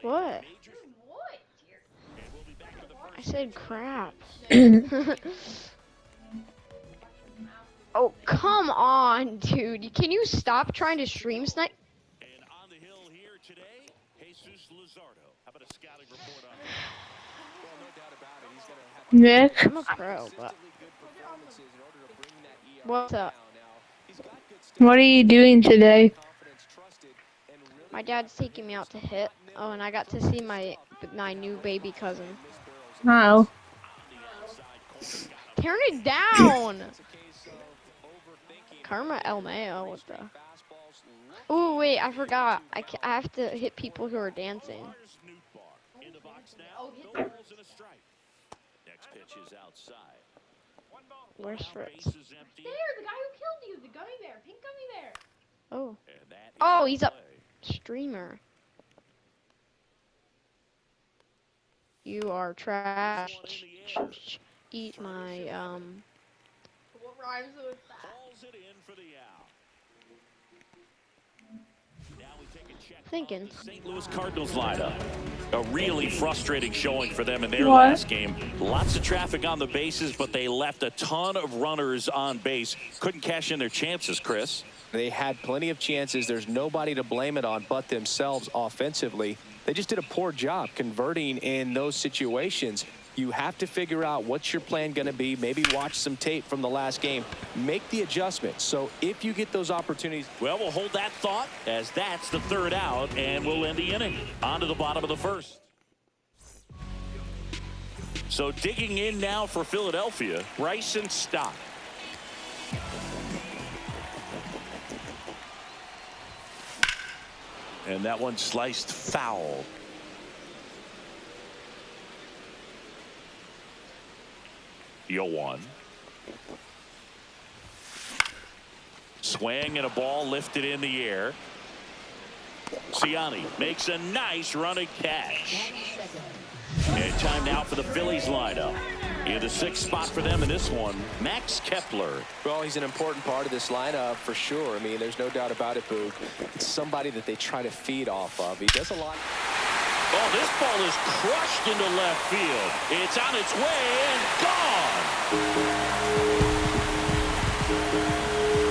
What? I said crap. Oh, come on, dude. Can you stop trying to stream snipe? And on the hill here today, Jesus Luzardo. How about a scouting report on him? Well, no doubt about it. He's going to have to Nick, I'm a pro, but consistently good performances in order to bring that ERA what's up? down. Now, he's got good what are you doing today? confidence, trusted, and really My dad's taking me out to hit. Oh, and I got to see my new baby cousin. Oh, Turn it down! Karma El Mayo, what the? Oh, wait, I forgot. I have to hit people who are dancing. In the box now, no balls and a strike. Next pitch is outside. Where's Fritz? Base is empty. There, the guy who killed you, the gummy bear, pink gummy bear. Oh. And that is Oh, in he's up. play. Streamer. You are trash. Eat my, What rhymes with that? Calls it in for the out. Now we take a check. thinking. St. Louis Cardinals lineup. A really frustrating showing for them in their What? last game. Lots of traffic on the bases, but they left a ton of runners on base. Couldn't cash in their chances, Chris. They had plenty of chances. There's nobody to blame it on but themselves offensively. They just did a poor job converting in those situations. You have to figure out what's your plan going to be. Maybe watch some tape from the last game. Make the adjustment. So if you get those opportunities. Well, we'll hold that thought as that's the third out, and we'll end the inning. On to the bottom of the first. So digging in now for Philadelphia, Bryson Stott. And that one sliced foul. Yoan. Swing and a ball lifted in the air. Ciani makes a nice running catch. And time now for the Phillies lineup. In the sixth spot for them in this one, Max Kepler. Well, he's an important part of this lineup for sure. I mean, there's no doubt about it, Boog. It's somebody that they try to feed off of. He does a lot. Oh, this ball is crushed into left field. It's on its way and gone.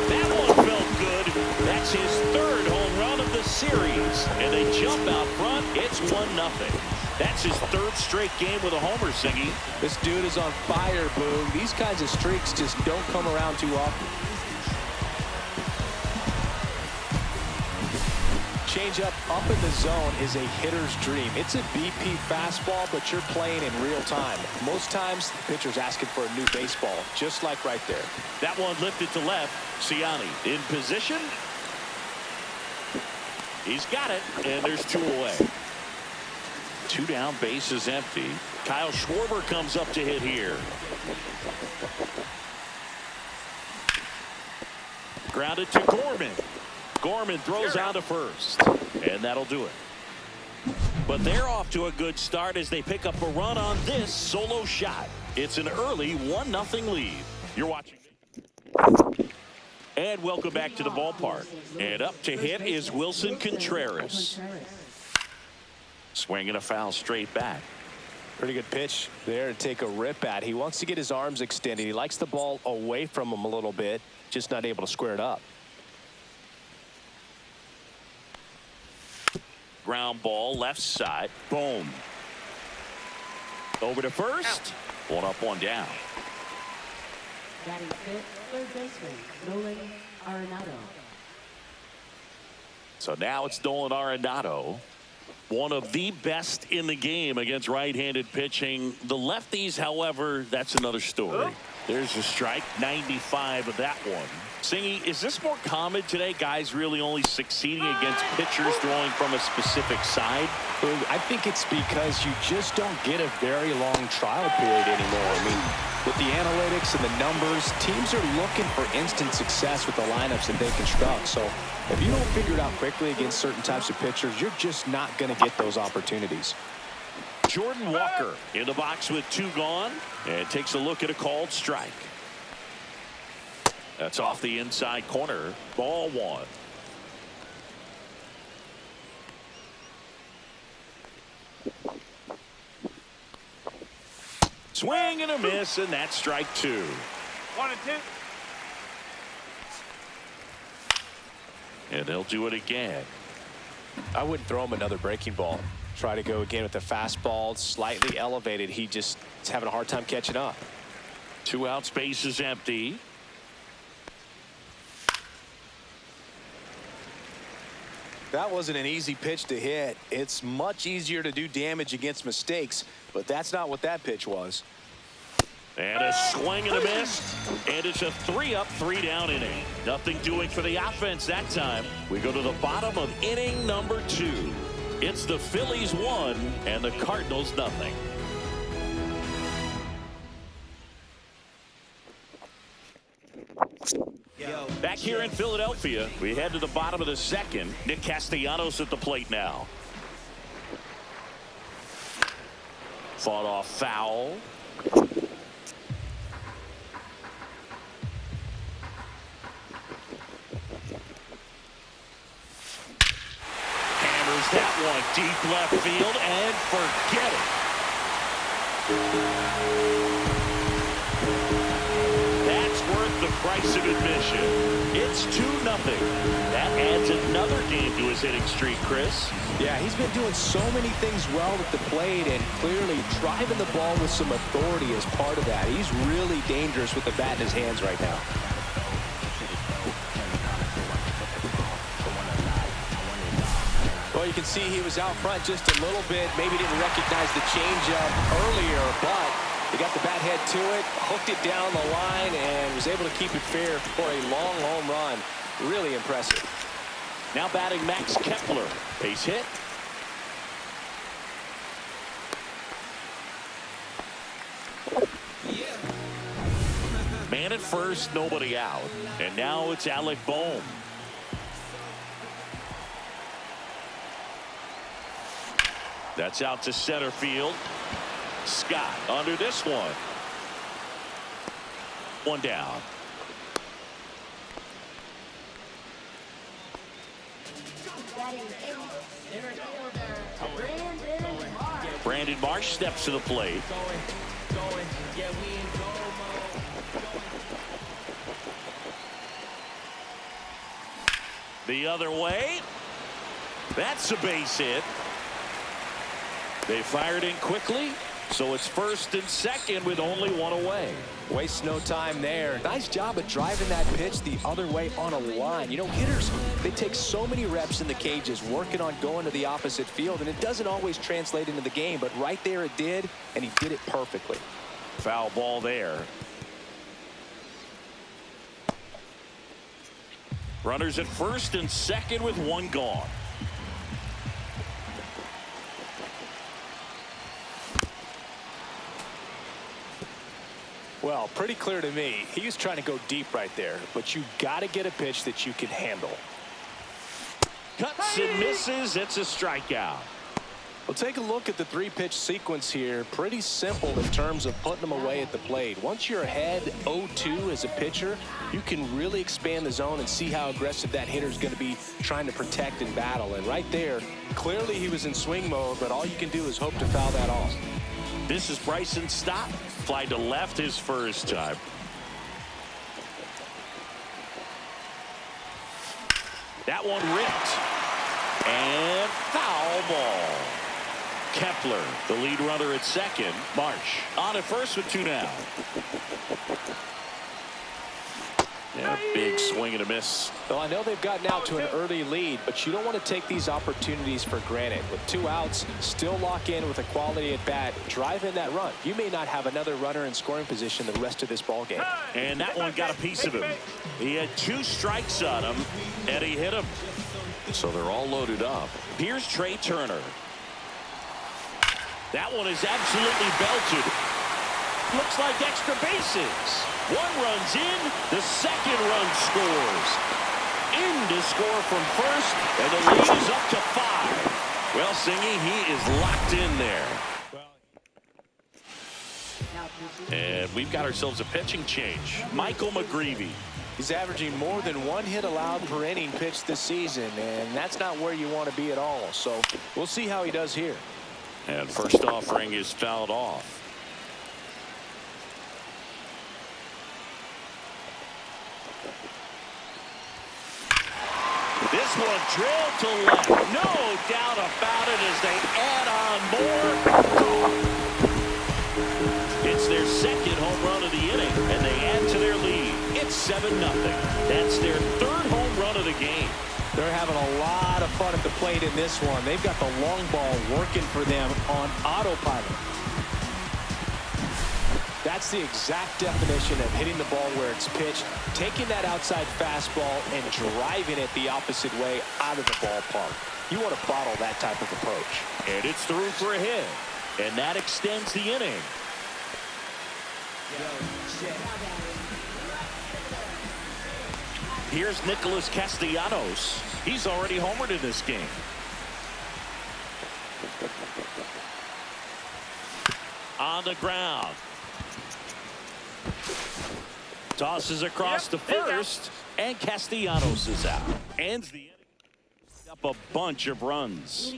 That one felt good. That's his third home run of the series. And they jump out front. It's 1-0. That's his third straight game with a homer, Singy. This dude is on fire, Boog. These kinds of streaks just don't come around too often. Changeup up in the zone is a hitter's dream. It's a BP fastball, but you're playing in real time. Most times, the pitcher's asking for a new baseball, just like right there. That one lifted to left. Ciani in position. He's got it, and there's two away. Two down, base is empty. Kyle Schwarber comes up to hit here. Grounded to Gorman. Gorman throws out to first, and that'll do it. But they're off to a good start as they pick up a run on this solo shot. It's an early 1-0 lead. You're watching. And welcome back to the ballpark. And up to hit is Wilson Contreras. Swinging a foul straight back. Pretty good pitch there to take a rip at. He wants to get his arms extended. He likes the ball away from him a little bit, just not able to square it up. Ground ball left side. Boom. Over to first. One up, one down. Batting fifth, third baseman, Nolan Arenado. So now it's Nolan Arenado. One of the best in the game against right-handed pitching. The lefties, however, that's another story. There's a strike, 95 of that one. Singy, is this more common today? Guys really only succeeding against pitchers throwing from a specific side? I think it's because you just don't get a very long trial period anymore. I mean, with the analytics and the numbers, teams are looking for instant success with the lineups that they construct. So if you don't figure it out quickly against certain types of pitchers, you're just not going to get those opportunities. Jordan Walker in the box with two gone and takes a look at a called strike. That's off the inside corner. Ball one. Swing and a miss, and that's strike 2. 1 and 2. And they'll do it again. I wouldn't throw him another breaking ball. Try to go again with the fastball, slightly elevated. He just is having a hard time catching up. 2 outs, base is empty. That wasn't an easy pitch to hit. It's much easier to do damage against mistakes, but that's not what that pitch was. And a swing and a miss. And it's a 3-up, 3-down inning. Nothing doing for the offense that time. We go to the bottom of inning number 2. It's the Phillies 1 and the Cardinals nothing. Back here in Philadelphia, we head to the bottom of the 2nd. Nick Castellanos at the plate now. Fought off foul. Hammers that one deep left field and forget it. That's worth the price of admission. It's 2-0. That adds another game to his hitting streak, Chris. Yeah, he's been doing so many things well at the plate and clearly driving the ball with some authority as part of that. He's really dangerous with the bat in his hands right now. Well, you can see he was out front just a little bit. Maybe didn't recognize the changeup earlier, but he got the bat head to it, hooked it down the line, and was able to keep it fair for a long home run. Really impressive. Now batting Max Kepler. Base hit. Man at first, nobody out. And now it's Alec Bohm. That's out to center field. Scott under this one. One down. Brandon Marsh steps to the plate. The other way. That's a base hit. They fired in quickly, so it's 1st and 2nd with only 1 away. Wastes no time there. Nice job of driving that pitch the other way on a line. You know, hitters, they take so many reps in the cages working on going to the opposite field, and it doesn't always translate into the game, but right there it did, and he did it perfectly. Foul ball there. Runners at 1st and 2nd with 1 gone. Well, pretty clear to me. He was trying to go deep right there, but you got to get a pitch that you can handle. Cuts and misses. It's a strikeout. Well, take a look at the 3-pitch sequence here. Pretty simple in terms of putting them away at the plate. Once you're ahead 0-2 as a pitcher, you can really expand the zone and see how aggressive that hitter is going to be trying to protect and battle. And right there, clearly he was in swing mode, but all you can do is hope to foul that off. This is Bryson Stott. Fly to left his first time. That one ripped. And foul ball. Kepler, the lead runner at 2nd. Marsh on at 1st with 2 now. Yeah, big swing and a miss. Well, I know they've gotten out to an early lead, but you don't want to take these opportunities for granted. With 2 outs, still lock in with a quality at bat, drive in that run. You may not have another runner in scoring position the rest of this ball game. And that one got a piece of him. He had 2 strikes on him, and he hit him. So they're all loaded up. Here's Trey Turner. That one is absolutely belted. Looks like extra bases. 1 runs in, the 2nd run scores. In to score from 1st, and the lead is up to 5. Well, Singy, he is locked in there. And we've got ourselves a pitching change. Michael McGreevy. He's averaging more than 1 hit allowed per inning pitched this season, and that's not where you want to be at all. So we'll see how he does here. And first offering is fouled off. This one drilled to left. No doubt about it as they add on more. It's their second home run of the inning, and they add to their lead. It's 7-0. That's their third home run of the game. They're having a lot of fun at the plate in this one. They've got the long ball working for them on autopilot. That's the exact definition of hitting the ball where it's pitched, taking that outside fastball and driving it the opposite way out of the ballpark. You want to bottle that type of approach. And it's through for a hit, and that extends the inning. Here's Nicholas Castellanos. He's already homered in this game. On the ground. Tosses across to first, and Castellanos is out. Ends the inning up a bunch of runs.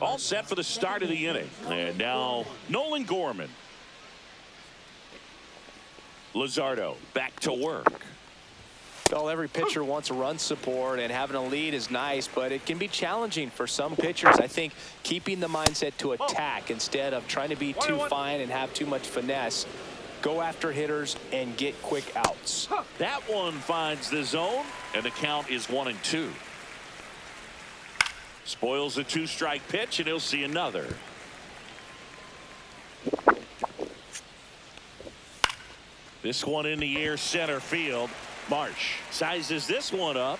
All set for the start of the inning. And now Nolan Gorman. Luzardo back to work. Well, every pitcher wants run support, and having a lead is nice, but it can be challenging for some pitchers. I think keeping the mindset to attack instead of trying to be too fine and have too much finesse. Go after hitters and get quick outs. That one finds the zone, and the count is 1-2. Spoils a 2-strike pitch, and he'll see another. This one in the air, center field. Marsh sizes this one up,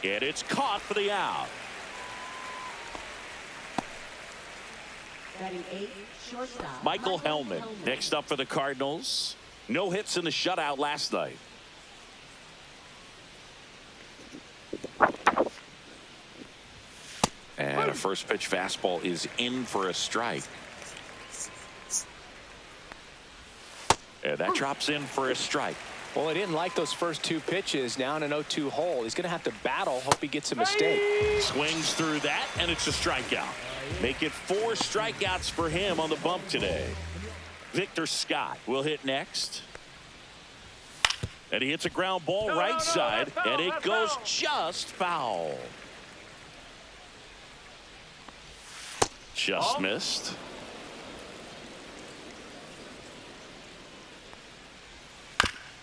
and it's caught for the out. Batting 8, shortstop. Michael Hellman next up for the Cardinals. No hits in the shutout last night. And a first pitch fastball is in for a strike. And that drops in for a strike. Well, he didn't like those first two pitches. Now in an 0-2 hole. He's going to have to battle. Hope he gets a mistake. Swings through that, and it's a strikeout. Make it 4 strikeouts for him on the bump today. Victor Scott will hit next. And he hits a ground ball right side, and it goes just foul. Just missed.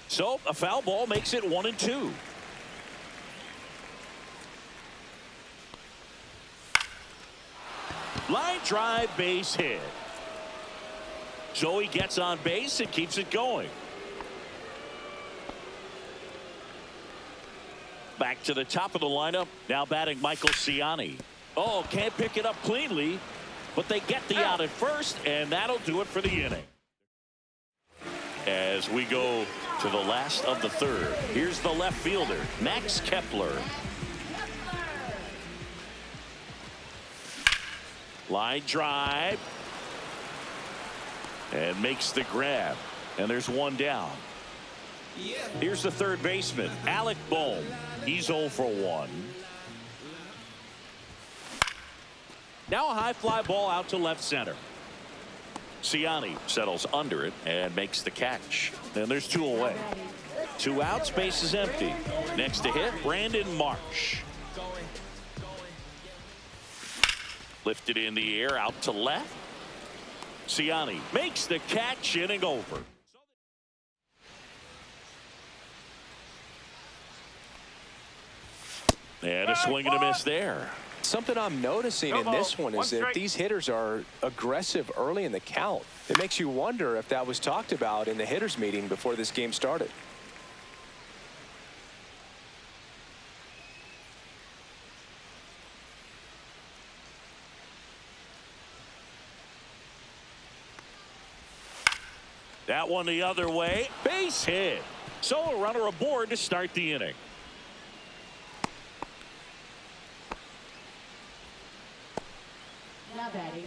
So a foul ball makes it 1-2. Line drive, base hit. So he gets on base and keeps it going. Back to the top of the lineup. Now batting Michael Ciani. Oh, can't pick it up cleanly, but they get the out at first, and that'll do it for the inning. As we go to the last of the third, here's the left fielder, Max Kepler. Line drive. And makes the grab. And there's one down. Here's the third baseman, Alec Bohm. He's 0 for 1. Now a high fly ball out to left center. Ciani settles under it and makes the catch. And there's 2 away. 2 outs, base is empty. Next to hit, Brandon Marsh. Lifted in the air out to left. Ciani makes the catch, inning over. And a swing and a miss there. Something I'm noticing in this one is that these hitters are aggressive early in the count. It makes you wonder if that was talked about in the hitters meeting before this game started. That one the other way. Base hit. So a runner aboard to start the inning. Now batting.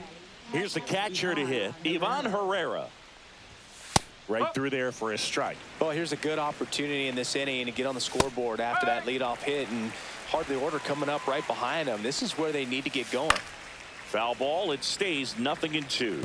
Here's the catcher to hit, Ivan Herrera. Right through there for a strike. Well, here's a good opportunity in this inning to get on the scoreboard after that leadoff hit, and hardly order coming up right behind them. This is where they need to get going. Foul ball. It stays 0-2.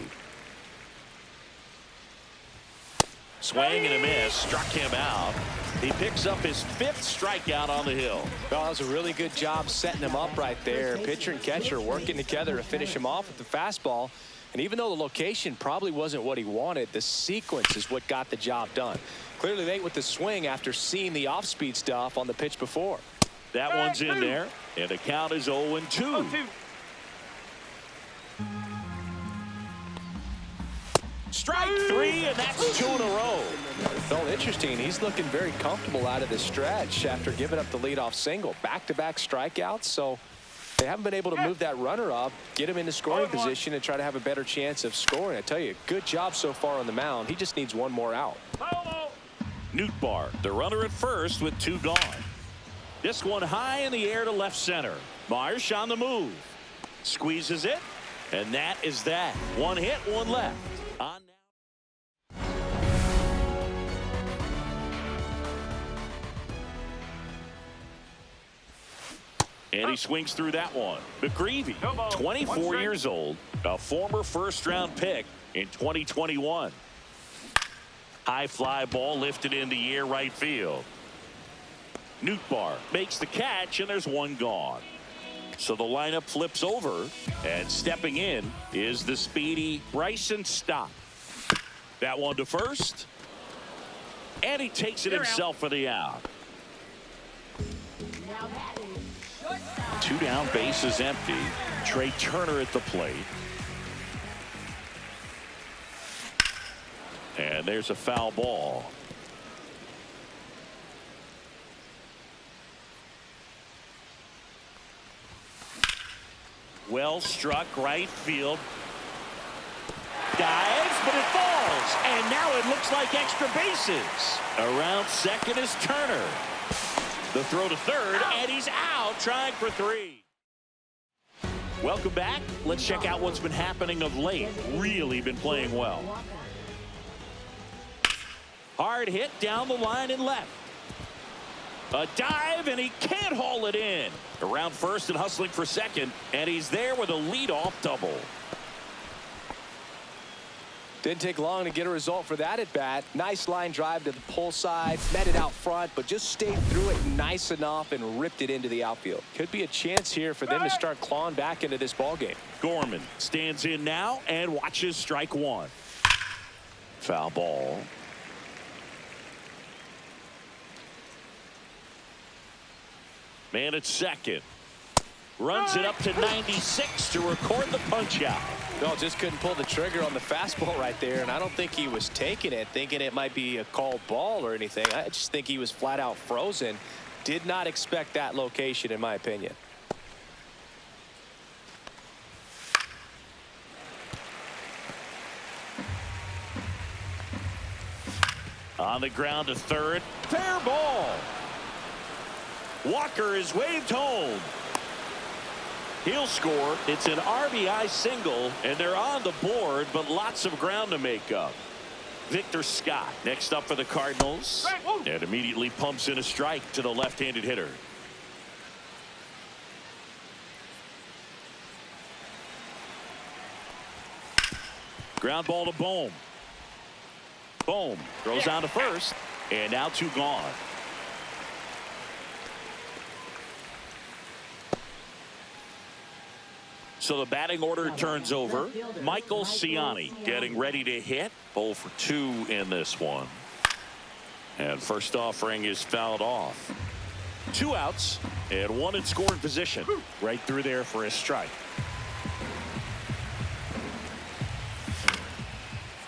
Swing and a miss. Struck him out. He picks up his 5th strikeout on the hill. Well, that was a really good job setting him up right there. Pitcher and catcher working together to finish him off with the fastball. And even though the location probably wasn't what he wanted, the sequence is what got the job done. Clearly late with the swing after seeing the off-speed stuff on the pitch before. That one's in there, and the count is 0-2. Strike 3, and that's 2 in a row. Felt interesting. He's looking very comfortable out of the stretch after giving up the leadoff single. Back-to-back strikeouts, so they haven't been able to move that runner up, get him into scoring position, and try to have a better chance of scoring. I tell you, good job so far on the mound. He just needs one more out. Nootbaar, the runner at first with 2 gone. This one high in the air to left center. Marsh on the move. Squeezes it, and that is that. 1 hit, 1 left. On now. And he swings through that one. McGreevy, 24 years old, a former first-round pick in 2021. High fly ball lifted in the air right field. Nootbaar makes the catch, and there's 1 gone. So the lineup flips over, and stepping in is the speedy Bryson Stott. That one to first, and he takes it himself for the out. 2 down, bases empty. Trey Turner at the plate. And there's a foul ball. Well struck right field. Dives, but it falls. And now it looks like extra bases. Around second is Turner. The throw to third, and he's out trying for 3. Welcome back. Let's check out what's been happening of late. Really been playing well. Hard hit down the line and left. A dive, and he can't haul it in. Around first and hustling for second, and he's there with a leadoff double. Didn't take long to get a result for that at bat. Nice line drive to the pull side, met it out front, but just stayed through it nice enough and ripped it into the outfield. Could be a chance here for them to start clawing back into this ball game. Gorman stands in now and watches strike 1. Foul ball. Man at second. Runs it up to 96 to record the punch out. No, just couldn't pull the trigger on the fastball right there, and I don't think he was taking it, thinking it might be a called ball or anything. I just think he was flat out frozen. Did not expect that location, in my opinion. On the ground to third. Fair ball. Walker is waved home. He'll score. It's an RBI single, and they're on the board, but lots of ground to make up. Victor Scott next up for the Cardinals, and immediately pumps in a strike to the left-handed hitter. Ground ball to Bohm. Bohm throws down to first, and now 2 gone. So the batting order turns over. Michael Ciani getting ready to hit. 0 for 2 in this one. And first offering is fouled off. 2 outs and 1 in scoring position. Right through there for a strike.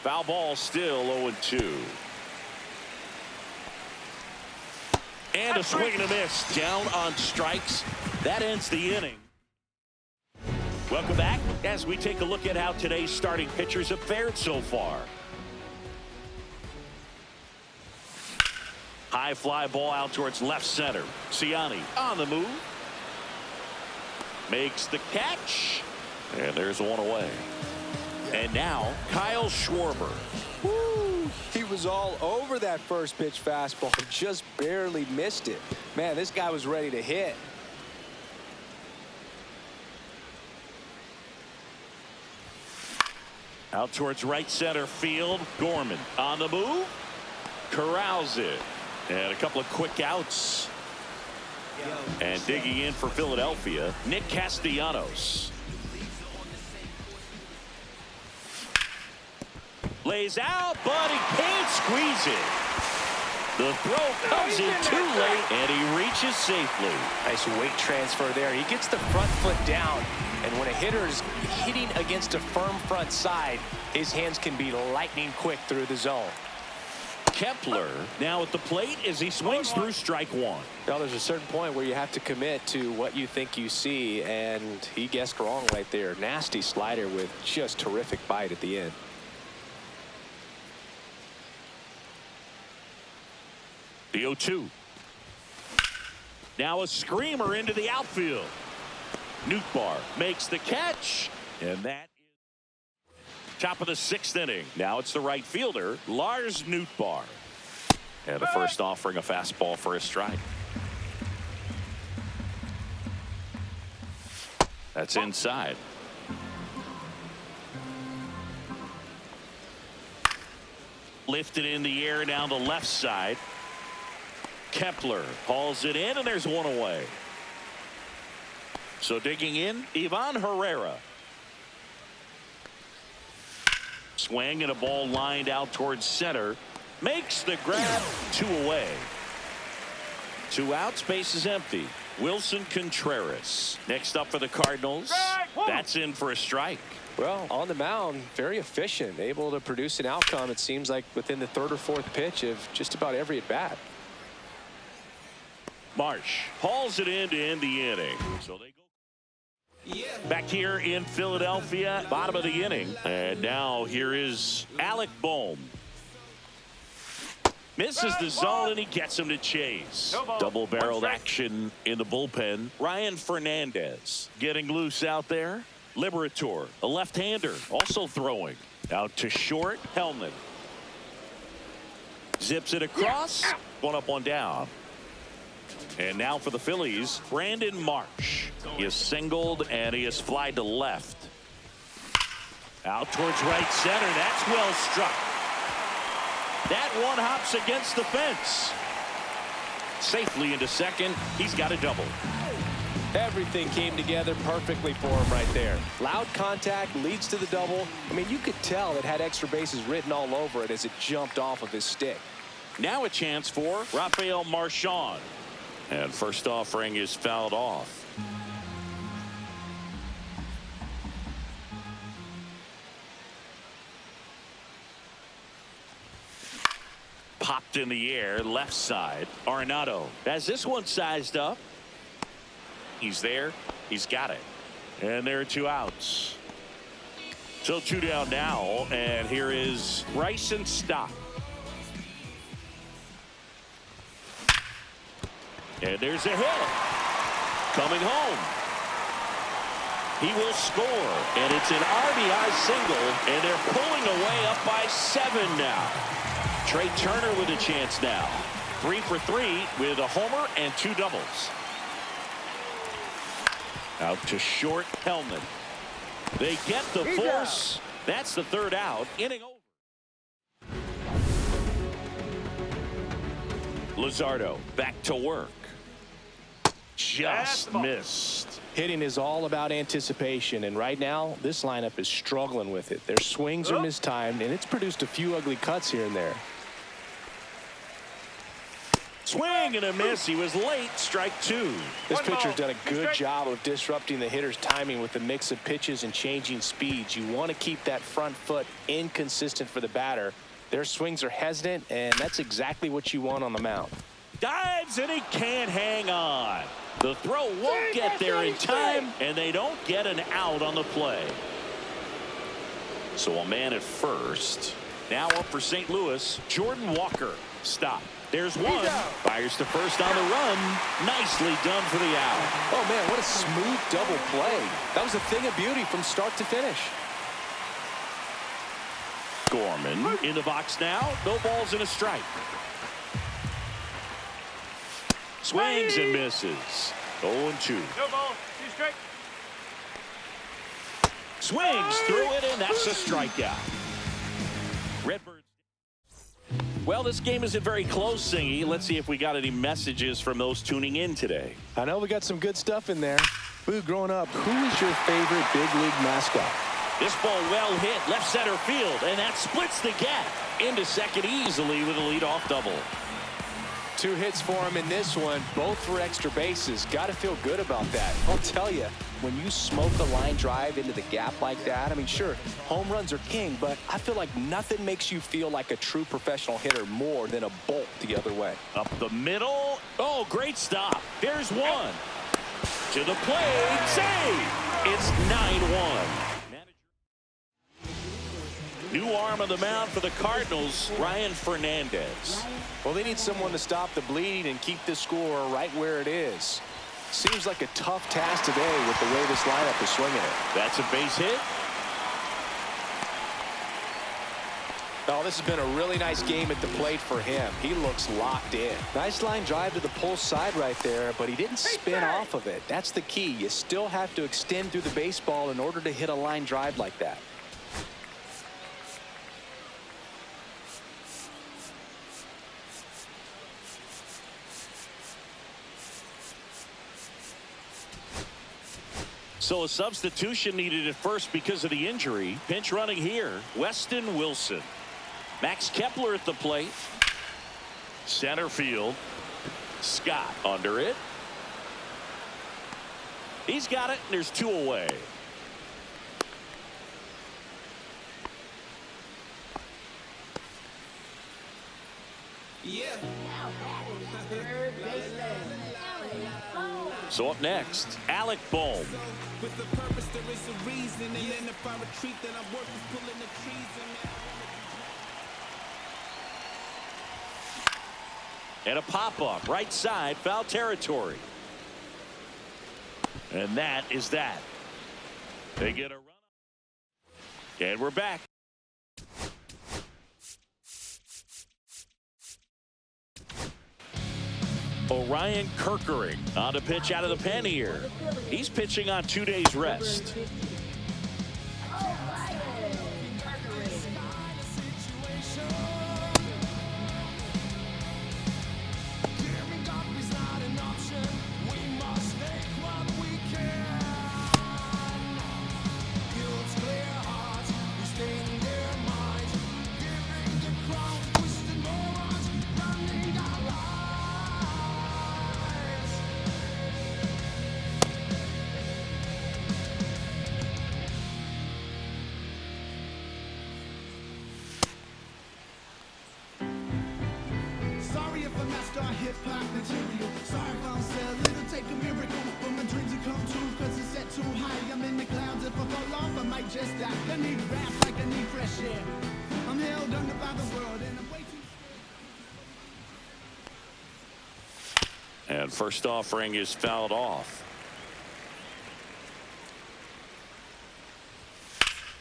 Foul ball still 0-2. And a swing and a miss. Down on strikes. That ends the inning. Welcome back as we take a look at how today's starting pitchers have fared so far. High fly ball out towards left center. Ciani on the move. Makes the catch. And there's 1 away. And now Kyle Schwarber. Woo! He was all over that first pitch fastball. Just barely missed it. Man, this guy was ready to hit. Out towards right center field. Gorman on the move. corrals it. And a couple of quick outs. And digging in for Philadelphia, Nick Castellanos. Lays out, but he can't squeeze it. The throw comes in too late, and he reaches safely. Nice weight transfer there. He gets the front foot down, and when a hitter is hitting against a firm front side, his hands can be lightning quick through the zone. Kepler now at the plate as he swings through strike one. Well, there's a certain point where you have to commit to what you think you see, and he guessed wrong right there. Nasty slider with just terrific bite at the end. The 0-2. Now a screamer into the outfield. Nootbaar makes the catch, and that is top of the 6th inning. Now it's the right fielder, Lars Nootbaar. And the first offering a fastball for a strike. That's inside. Lifted in the air down the left side. Kepler hauls it in, and there's one away. So digging in, Ivan Herrera. Swing and a ball lined out towards center. Makes the grab, 2 away. 2 outs, base is empty. Wilson Contreras next up for the Cardinals. That's in for a strike. Well, on the mound, very efficient, able to produce an outcome, it seems like, within the 3rd or 4th pitch of just about every at bat. Marsh hauls it in to end the inning. So they go back here in Philadelphia, bottom of the inning. And now here is Alec Bohm. Misses the zone, and he gets him to chase. Double-barreled action in the bullpen. Ryan Fernandez getting loose out there. Liberator, a left-hander, also throwing. Out to short, Hellman. Zips it across. One up, one down. And now for the Phillies, Brandon Marsh. He is singled, and he is flied to left. Out towards right center. That's well struck. That one hops against the fence. Safely into second. He's got a double. Everything came together perfectly for him right there. Loud contact leads to the double. I mean, you could tell it had extra bases written all over it as it jumped off of his stick. Now a chance for Rafael Marchand. And first offering is fouled off. Popped in the air, left side. Arenado has this one sized up. He's there. He's got it. And there are 2 outs. So 2 down now. And here is Bryson Stott. And there's a hit. Coming home. He will score. And it's an RBI single. And they're pulling away up by 7 now. Trey Turner with a chance now. 3 for 3 with a homer and 2 doubles. Out to short, Hellman. They get the force. That's the 3rd out. Inning over. Luzardo back to work. Just missed. Hitting is all about anticipation, and right now this lineup is struggling with it. Their swings are mistimed, and it's produced a few ugly cuts here and there. Swing and a miss. He was late. Strike 2. This pitcher's done a good job of disrupting the hitter's timing with the mix of pitches and changing speeds. You want to keep that front foot inconsistent for the batter. Their swings are hesitant, and that's exactly what you want on the mound. Dives, and he can't hang on. The throw won't get there in time, and they don't get an out on the play. So a man at first. Now up for St. Louis, Jordan Walker. Stop. There's one. Fires to first on the run. Nicely done for the out. Oh, man, what a smooth double play. That was a thing of beauty from start to finish. Gorman in the box now. No balls and a strike. Swings and misses. 0-2. No ball. 2 strike. Swings through it, and that's a strikeout. Redbirds. Well, this game isn't very close, Singy. Let's see if we got any messages from those tuning in today. I know we got some good stuff in there. Boo, growing up, who was your favorite big league mascot? This ball well hit left center field, and that splits the gap into second easily with a leadoff double. 2 hits for him in this one, both for extra bases. Got to feel good about that. I'll tell you, when you smoke a line drive into the gap like that, I mean, sure, home runs are king, but I feel like nothing makes you feel like a true professional hitter more than a bolt the other way. Up the middle. Oh, great stop. There's one. To the plate. Save. It's 9-1. New arm on the mound for the Cardinals, Ryan Fernandez. Well, they need someone to stop the bleed and keep this score right where it is. Seems like a tough task today with the way this lineup is swinging it. That's a base hit. Oh, this has been a really nice game at the plate for him. He looks locked in. Nice line drive to the pull side right there, but he didn't spin off of it. That's the key. You still have to extend through the baseball in order to hit a line drive like that. So a substitution needed at first because of the injury. Pinch running here, Weston Wilson. Max Kepler at the plate. Center field. Scott under it. He's got it, and there's 2 away. So up next, Alec Bohm. With the purpose, there is a reason, and then if I retreat, then I'm working pulling the trees. And a pop-up, right side, foul territory. And that is that. They get a run. And we're back. Orion Kerkering on to pitch out of the pen here. He's pitching on 2 days rest. And first offering is fouled off.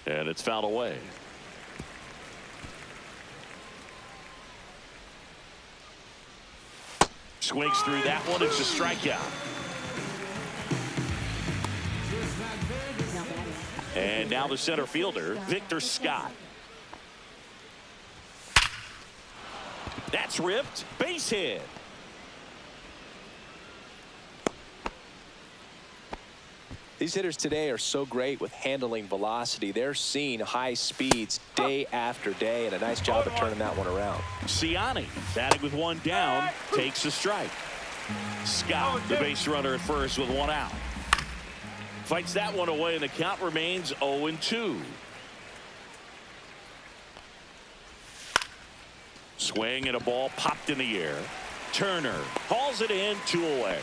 And it's fouled away. Swings through that one. It's a strikeout. And now the center fielder, Victor Scott. That's ripped. Base hit. These hitters today are so great with handling velocity. They're seeing high speeds day after day, and a nice job of turning that one around. Ciani batting with 1 down, takes a strike. Scott, the base runner at first with 1 out. Fights that one away, and the count remains 0-2. Swing and a ball popped in the air. Turner hauls it in, 2 away.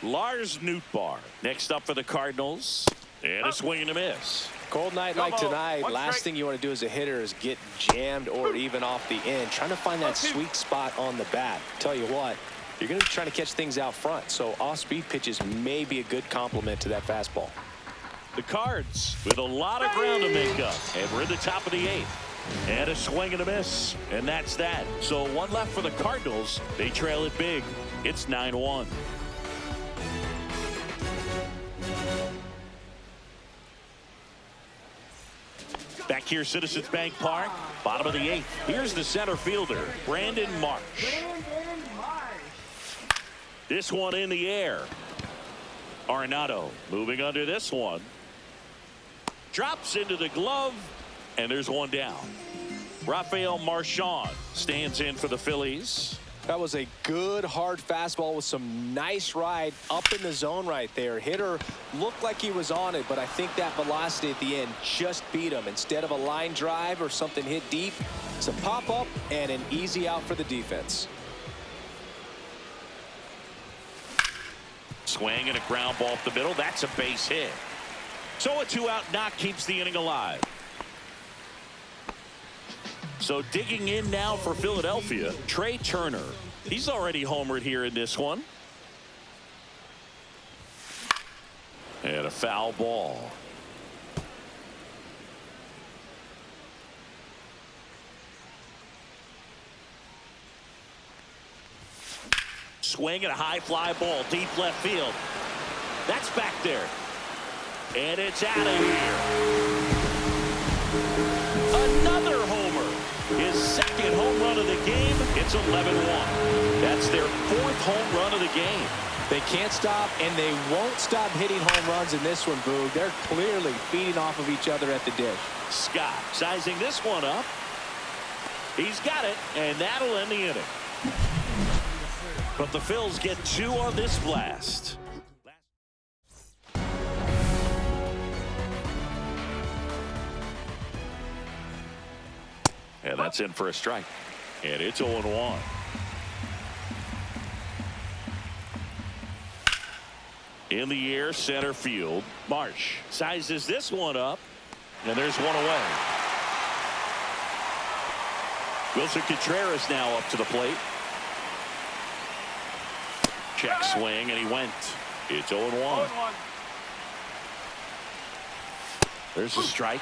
Lars Nootbaar next up for the Cardinals, and a swing and a miss. Cold night like tonight, last thing you want to do as a hitter is get jammed or even off the end, trying to find that sweet spot on the bat. Tell you what, you're going to be trying to catch things out front, so off-speed pitches may be a good complement to that fastball. The Cards with a lot of ground to make up, and we're in the top of the 8th. And a swing and a miss, and that's that. So 1 left for the Cardinals. They trail it big. It's 9-1. Back here, Citizens Bank Park, bottom of the 8th. Here's the center fielder, Brandon Marsh. This one in the air. Arenado moving under this one. Drops into the glove, and there's one down. Rafael Marchand stands in for the Phillies. That was a good hard fastball with some nice ride up in the zone right there. Hitter looked like he was on it, but I think that velocity at the end just beat him. Instead of a line drive or something hit deep, it's a pop up and an easy out for the defense. Swing and a ground ball up the middle. That's a base hit. So a 2-out knock keeps the inning alive. So digging in now for Philadelphia, Trey Turner. He's already homered here in this one. And a foul ball. Swing and a high fly ball deep left field. That's back there. And it's out of here. Another homer. His second home run of the game. It's 11-1. That's their 4th home run of the game. They can't stop, and they won't stop hitting home runs in this one, Boog. They're clearly feeding off of each other at the dish. Scott sizing this one up. He's got it, and that'll end the inning. But the Phils get 2 on this blast. And that's in for a strike. And it's 0-1. In the air, center field. Marsh sizes this one up. And there's one away. Wilson Contreras now up to the plate. Check swing, and he went. It's 0-1. There's a strike.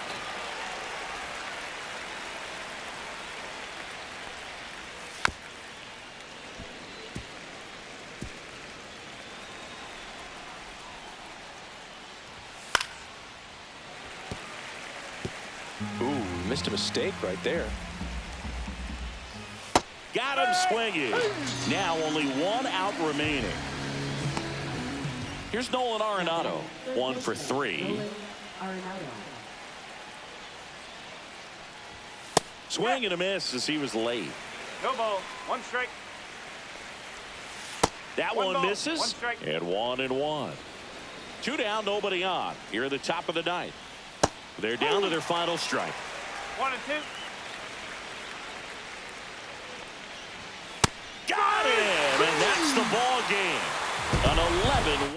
Ooh, missed a mistake right there. Got him swinging. Now only 1 out remaining. Here's Nolan Arenado. 1 for 3. Arenado. Swing and a miss as he was late. No ball. 1 strike. That One one ball, misses. 1 strike. And 1-1. 2 down, nobody on. Here at the top of the 9th. They're down to their final strike. 1 and 2. Got him! And that's the ball game. An 11-1.